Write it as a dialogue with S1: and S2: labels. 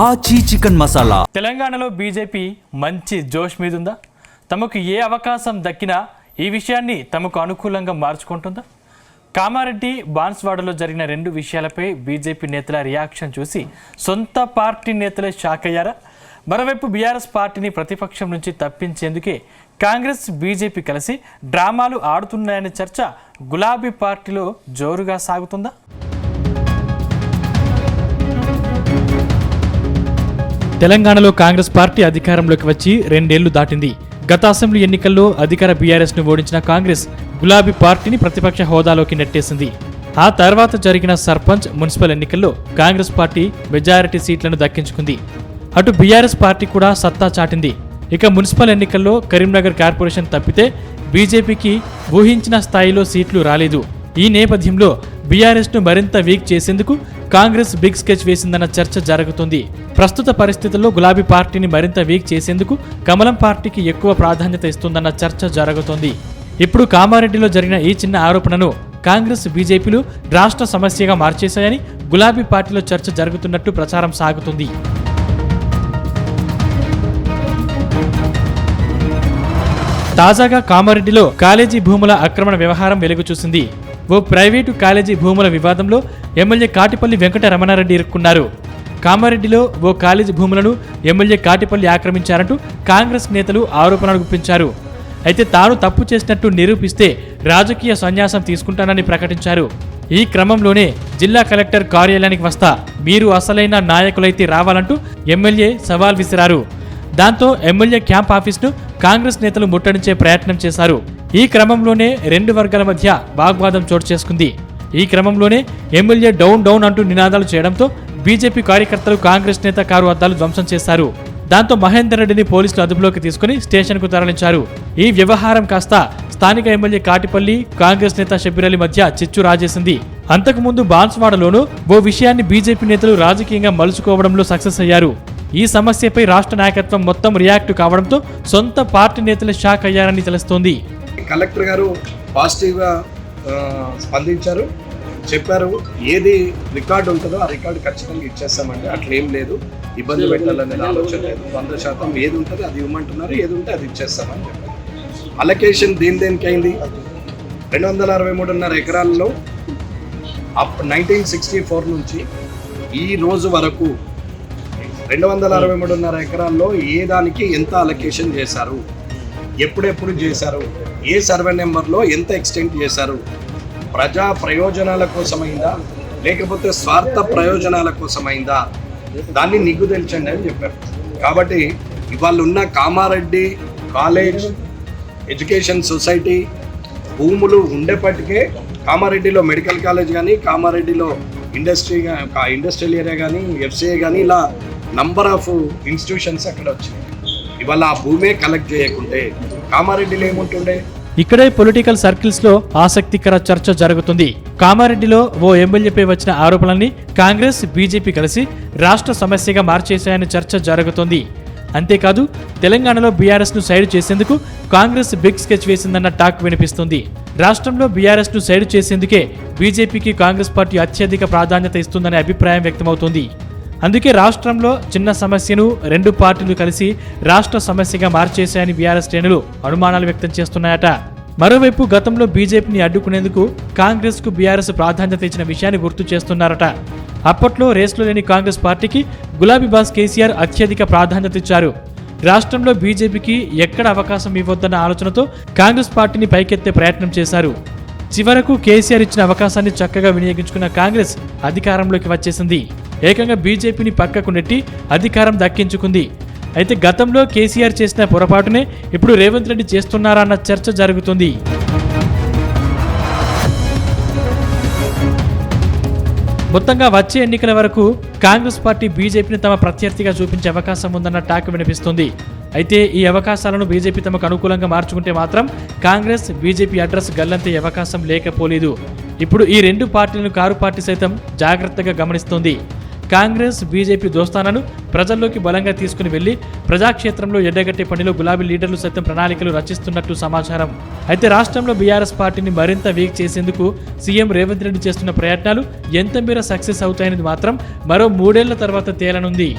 S1: ఆచి చికెన్ మసాలా.
S2: తెలంగాణలో బీజేపీ మంచి జోష్ మీదుందా? తమకు ఏ అవకాశం దక్కినా ఈ విషయాన్ని తమకు అనుకూలంగా మార్చుకుంటుందా? కామారెడ్డి బాన్స్వాడలో జరిగిన 2 విషయాలపై బీజేపీ నేతల రియాక్షన్ చూసి సొంత పార్టీ నేతలే షాక్ అయ్యారా? మరోవైపు బీఆర్ఎస్ పార్టీని ప్రతిపక్షం నుంచి తప్పించేందుకే కాంగ్రెస్ బీజేపీ కలిసి డ్రామాలు ఆడుతున్నాయనే చర్చ గులాబీ పార్టీలో జోరుగా సాగుతుందా? తెలంగాణలో కాంగ్రెస్ పార్టీ అధికారంలోకి వచ్చి 2 ఏళ్లు దాటింది. గత అసెంబ్లీ ఎన్నికల్లో అధికార బీఆర్ఎస్ ను ఓడించిన కాంగ్రెస్ గులాబీ పార్టీని ప్రతిపక్ష హోదాలోకి నెట్టేసింది. ఆ తర్వాత జరిగిన సర్పంచ్, మున్సిపల్ ఎన్నికల్లో కాంగ్రెస్ పార్టీ మెజారిటీ సీట్లను దక్కించుకుంది. అటు బీఆర్ఎస్ పార్టీ కూడా సత్తా చాటింది. ఇక మున్సిపల్ ఎన్నికల్లో కరీంనగర్ కార్పొరేషన్ తప్పితే బీజేపీకి ఊహించిన స్థాయిలో సీట్లు రాలేదు. ఈ నేపథ్యంలో బీఆర్ఎస్ ను మరింత వీక్ చేసేందుకు కాంగ్రెస్ బిగ్ స్కెచ్ వేసిందన్న చర్చ జరుగుతుంది. ప్రస్తుత పరిస్థితుల్లో గులాబీ పార్టీని మరింత వీక్ చేసేందుకు కమలం పార్టీకి ఎక్కువ ప్రాధాన్యత ఇస్తుందన్న చర్చ జరుగుతోంది. ఇప్పుడు కామారెడ్డిలో జరిగిన ఈ చిన్న ఆరోపణను కాంగ్రెస్ బీజేపీలు రాష్ట్ర సమస్యగా మార్చేశాయని గులాబీ పార్టీలో చర్చ జరుగుతున్నట్టు ప్రచారం సాగుతుంది. తాజాగా కామారెడ్డిలో కాలేజీ భూముల ఆక్రమణ వ్యవహారం వెలుగు చూసింది. ఓ ప్రైవేటు కాలేజీ భూముల వివాదంలో ఎమ్మెల్యే కాటిపల్లి వెంకట రమణారెడ్డి ఇరుక్కున్నారు. కామారెడ్డిలో ఓ కాలేజీ భూములను ఎమ్మెల్యే కాటిపల్లి ఆక్రమించారంటూ కాంగ్రెస్ నేతలు ఆరోపణలు గుప్పించారు. అయితే తాను తప్పు చేసినట్టు నిరూపిస్తే రాజకీయ సన్యాసం తీసుకుంటానని ప్రకటించారు. ఈ క్రమంలోనే జిల్లా కలెక్టర్ కార్యాలయానికి వస్తా, మీరు అసలైన నాయకులైతే రావాలంటూ ఎమ్మెల్యే సవాల్ విసిరారు. దాంతో ఎమ్మెల్యే క్యాంప్ ఆఫీస్ను కాంగ్రెస్ నేతలు ముట్టడించే ప్రయత్నం చేశారు. ఈ క్రమంలోనే 2 వర్గాల మధ్య వాగ్వాదం చోటు చేసుకుంది. ఈ క్రమంలోనే ఎమ్మెల్యే డౌన్ డౌన్ అంటూ నినాదాలు చేయడంతో బీజేపీ కార్యకర్తలు కాంగ్రెస్ నేత కారు అద్దాలు ధ్వంసం చేశారు. దాంతో మహేందర్ రెడ్డిని పోలీసులు అదుపులోకి తీసుకుని స్టేషన్కు తరలించారు. ఈ వ్యవహారం కాస్త స్థానిక ఎమ్మెల్యే కాటిపల్లి, కాంగ్రెస్ నేత షబ్బీర్ అలీ మధ్య చిచ్చు రాజేసింది. అంతకుముందు బాన్స్వాడలోనూ ఓ విషయాన్ని బీజేపీ నేతలు రాజకీయంగా మలుచుకోవడంలో సక్సెస్ అయ్యారు. ఈ సమస్యపై రాష్ట్ర నాయకత్వం మొత్తం రియాక్ట్ కావడంతో సొంత పార్టీ నేతలు షాక్ అయ్యారని తెలుస్తోంది.
S3: కలెక్టర్ గారు పాజిటివ్గా స్పందించారు, చెప్పారు ఏది రికార్డు ఉంటుందో ఆ రికార్డు ఖచ్చితంగా ఇచ్చేస్తామండి, అట్లేం లేదు, ఇబ్బంది పెట్టాలనేది ఆలోచన లేదు, 100% ఏది ఉంటుందో అది ఇవ్వమంటున్నారు, ఏది ఉంటే అది ఇచ్చేస్తామని చెప్పారు. అలొకేషన్ దేనికి అయింది? 263.5 ఎకరాల్లో 1964 నుంచి ఈ రోజు వరకు 263.5 ఎకరాల్లో ఏ దానికి ఎంత అలొకేషన్ చేశారు, ఎప్పుడెప్పుడు చేశారు, ఏ సర్వే నెంబర్లో ఎంత ఎక్స్టెంట్ చేశారు, ప్రజా ప్రయోజనాల కోసమైందా లేకపోతే స్వార్థ ప్రయోజనాల కోసమైందా, దాన్ని నిగ్గు తెల్చండి అని చెప్పారు. కాబట్టి ఇవాళ ఉన్న కామారెడ్డి కాలేజ్, ఎడ్యుకేషన్ సొసైటీ భూములు ఉండేప్పటికే కామారెడ్డిలో మెడికల్ కాలేజ్ కానీ, కామారెడ్డిలో ఇండస్ట్రియల్ ఏరియా కానీ, ఎఫ్సిఏ కానీ, ఇలా నంబర్ ఆఫ్ ఇన్స్టిట్యూషన్స్ అక్కడ వచ్చినాయి. ఇవాళ ఆ భూమే కలెక్ట్ చేయకుంటే కామారెడ్డిలో ఏముంటుండే?
S2: ఇక్కడే పొలిటికల్ సర్కిల్స్ లో ఆసక్తికర చర్చ జరుగుతుంది. కామారెడ్డిలో ఓ ఎమ్మెల్యేపై వచ్చిన ఆరోపణల్ని కాంగ్రెస్, బీజేపీ కలిసి రాష్ట్ర సమస్యగా మార్చేశాయని చర్చ జరుగుతోంది. అంతేకాదు తెలంగాణలో బీఆర్ఎస్ ను సైడ్ చేసేందుకు కాంగ్రెస్ బిగ్ స్కెచ్ వేసిందన్న టాక్ వినిపిస్తుంది. రాష్ట్రంలో బీఆర్ఎస్ ను సైడ్ చేసేందుకే బీజేపీకి కాంగ్రెస్ పార్టీ అత్యధిక ప్రాధాన్యత ఇస్తుందనే అభిప్రాయం వ్యక్తమవుతోంది. అందుకే రాష్ట్రంలో చిన్న సమస్యను 2 పార్టీలు కలిసి రాష్ట్ర సమస్యగా మార్చేశాయని బీఆర్ఎస్ శ్రేణులు అనుమానాలు వ్యక్తం చేస్తున్నాయట. మరోవైపు గతంలో బీజేపీని అడ్డుకునేందుకు కాంగ్రెస్ కు బీఆర్ఎస్ ప్రాధాన్యత ఇచ్చిన విషయాన్ని గుర్తు చేస్తున్నారట. అప్పట్లో రేస్లో లేని కాంగ్రెస్ పార్టీకి గులాబీ బాస్ కేసీఆర్ అత్యధిక ప్రాధాన్యత ఇచ్చారు. రాష్ట్రంలో బీజేపీకి ఎక్కడ అవకాశం ఇవ్వొద్దన్న ఆలోచనతో కాంగ్రెస్ పార్టీని పైకెత్తే ప్రయత్నం చేశారు. చివరకు కేసీఆర్ ఇచ్చిన అవకాశాన్ని చక్కగా వినియోగించుకున్న కాంగ్రెస్ అధికారంలోకి వచ్చేసింది. ఏకంగా బీజేపీని పక్కకు నెట్టి అధికారం దక్కించుకుంది. అయితే గతంలో కేసీఆర్ చేసిన పొరపాటునే ఇప్పుడు రేవంత్ రెడ్డి చేస్తున్నారా అన్న చర్చ జరుగుతుంది. మొత్తంగా వచ్చే ఎన్నికల వరకు కాంగ్రెస్ పార్టీ బీజేపీని తమ ప్రత్యర్థిగా చూపించే అవకాశం ఉందన్న టాక్ వినిపిస్తుంది. అయితే ఈ అవకాశాలను బీజేపీ తమకు అనుకూలంగా మార్చుకుంటే మాత్రం కాంగ్రెస్, బీజేపీ అడ్రస్ గల్లంతే అవకాశం లేకపోలేదు. ఇప్పుడు ఈ 2 పార్టీలను కారు పార్టీ సైతం జాగ్రత్తగా గమనిస్తోంది. కాంగ్రెస్ బీజేపీ దోస్తానాను ప్రజల్లోకి బలంగా తీసుకుని వెళ్లి ప్రజాక్షేత్రంలో ఎడ్డగట్టే పనిలో గులాబీ లీడర్లు సైతం ప్రణాళికలు రచిస్తున్నట్టు సమాచారం. అయితే రాష్ట్రంలో బీఆర్ఎస్ పార్టీని మరింత వీక్ చేసేందుకు సీఎం రేవంత్ రెడ్డి చేస్తున్న ప్రయత్నాలు ఎంత మేర సక్సెస్ అవుతాయనేది మాత్రం మరో 3 ఏళ్ల తర్వాత తేలనుంది.